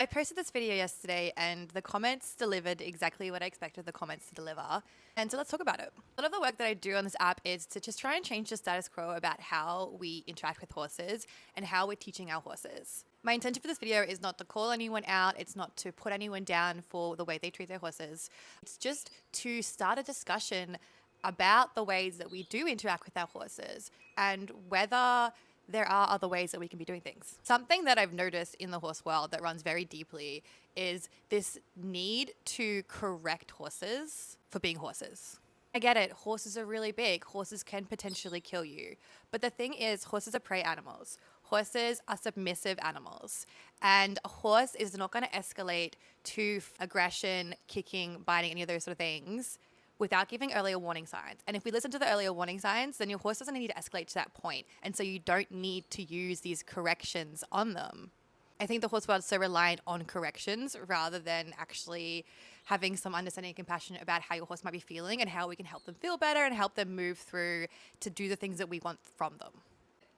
I posted this video yesterday and the comments delivered exactly what I expected the comments to deliver. And so let's talk about it. A lot of the work that I do on this app is to just try and change the status quo about how we interact with horses and how we're teaching our horses. My intention for this video is not to call anyone out. It's not to put anyone down for the way they treat their horses. It's just to start a discussion about the ways that we do interact with our horses and whether there are other ways that we can be doing things. Something that I've noticed in the horse world that runs very deeply is this need to correct horses for being horses. I get it, horses are really big, horses can potentially kill you. But the thing is, horses are prey animals. Horses are submissive animals. And a horse is not going to escalate to aggression, kicking, biting, any of those sort of things without giving earlier warning signs. And if we listen to the earlier warning signs, then your horse doesn't need to escalate to that point. And so you don't need to use these corrections on them. I think the horse world is so reliant on corrections rather than actually having some understanding and compassion about how your horse might be feeling and how we can help them feel better and help them move through to do the things that we want from them.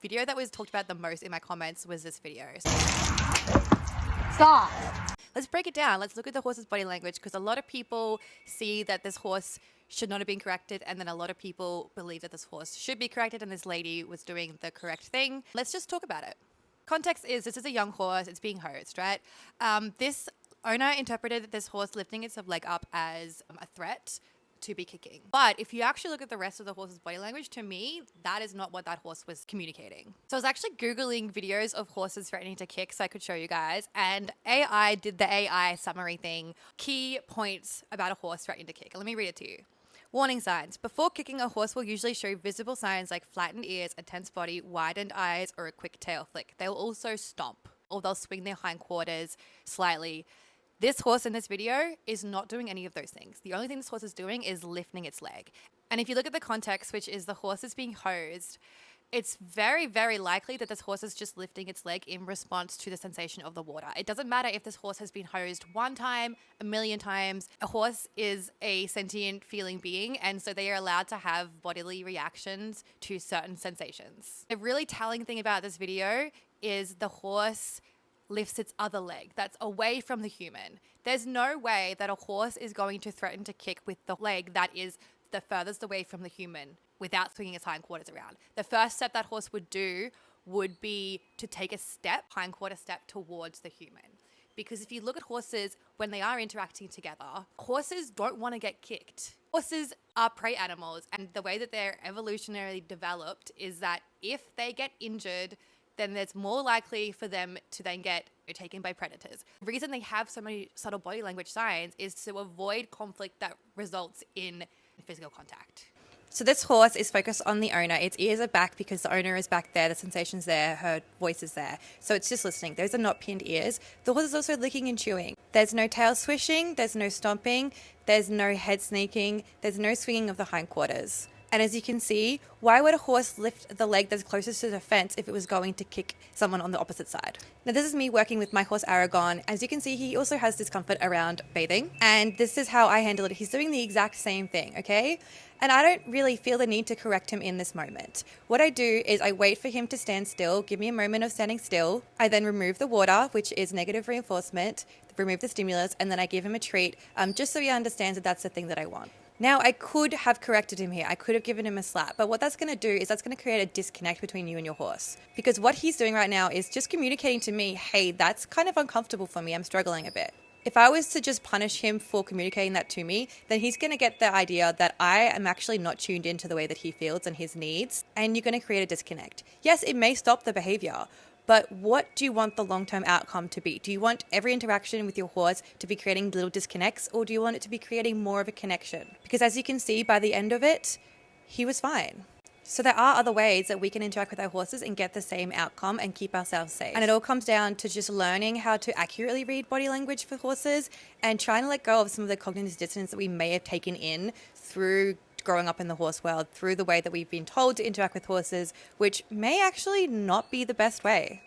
Video that was talked about the most in my comments was this video. Stop. Let's break it down. Let's look at the horse's body language, because a lot of people see that this horse should not have been corrected, and then a lot of people believe that this horse should be corrected and this lady was doing the correct thing. Let's just talk about it. Context is this is a young horse. It's being hosed, right? This owner interpreted this horse lifting its leg up as a threat to be kicking. But if you actually look at the rest of the horse's body language, to me, that is not what that horse was communicating. So I was actually Googling videos of horses threatening to kick so I could show you guys. And AI did the AI summary thing. Key points about a horse threatening to kick. Let me read it to you. Warning signs. Before kicking, a horse will usually show visible signs like flattened ears, a tense body, widened eyes, or a quick tail flick. They will also stomp, or they'll swing their hindquarters slightly. This horse in this video is not doing any of those things. The only thing this horse is doing is lifting its leg. And if you look at the context, which is the horse is being hosed, it's very, very likely that this horse is just lifting its leg in response to the sensation of the water. It doesn't matter if this horse has been hosed one time, a million times. A horse is a sentient feeling being, and so they are allowed to have bodily reactions to certain sensations. A really telling thing about this video is the horse lifts its other leg that's away from the human. There's no way that a horse is going to threaten to kick with the leg that is the furthest away from the human without swinging its hindquarters around. The first step that horse would do would be to take a step, hindquarter step towards the human. Because if you look at horses when they are interacting together, horses don't want to get kicked. Horses are prey animals, and the way that they're evolutionarily developed is that if they get injured, then it's more likely for them to then get taken by predators. The reason they have so many subtle body language signs is to avoid conflict that results in physical contact. So this horse is focused on the owner. Its ears are back because the owner is back there, the sensation's there, her voice is there. So it's just listening. Those are not pinned ears. The horse is also licking and chewing. There's no tail swishing, there's no stomping, there's no head sneaking, there's no swinging of the hindquarters. And as you can see, why would a horse lift the leg that's closest to the fence if it was going to kick someone on the opposite side? Now, this is me working with my horse Aragon. As you can see, he also has discomfort around bathing. And this is how I handle it. He's doing the exact same thing, okay? And I don't really feel the need to correct him in this moment. What I do is I wait for him to stand still, give me a moment of standing still. I then remove the water, which is negative reinforcement, remove the stimulus, and then I give him a treat, just so he understands that that's the thing that I want. Now, I could have corrected him here. I could have given him a slap. But what that's going to do is that's going to create a disconnect between you and your horse. Because what he's doing right now is just communicating to me, hey, that's kind of uncomfortable for me. I'm struggling a bit. If I was to just punish him for communicating that to me, then he's going to get the idea that I am actually not tuned into the way that he feels and his needs. And you're going to create a disconnect. Yes, it may stop the behavior. But what do you want the long-term outcome to be? Do you want every interaction with your horse to be creating little disconnects, or do you want it to be creating more of a connection? Because as you can see, by the end of it, he was fine. So there are other ways that we can interact with our horses and get the same outcome and keep ourselves safe. And it all comes down to just learning how to accurately read body language for horses and trying to let go of some of the cognitive dissonance that we may have taken in through growing up in the horse world, through the way that we've been told to interact with horses, which may actually not be the best way.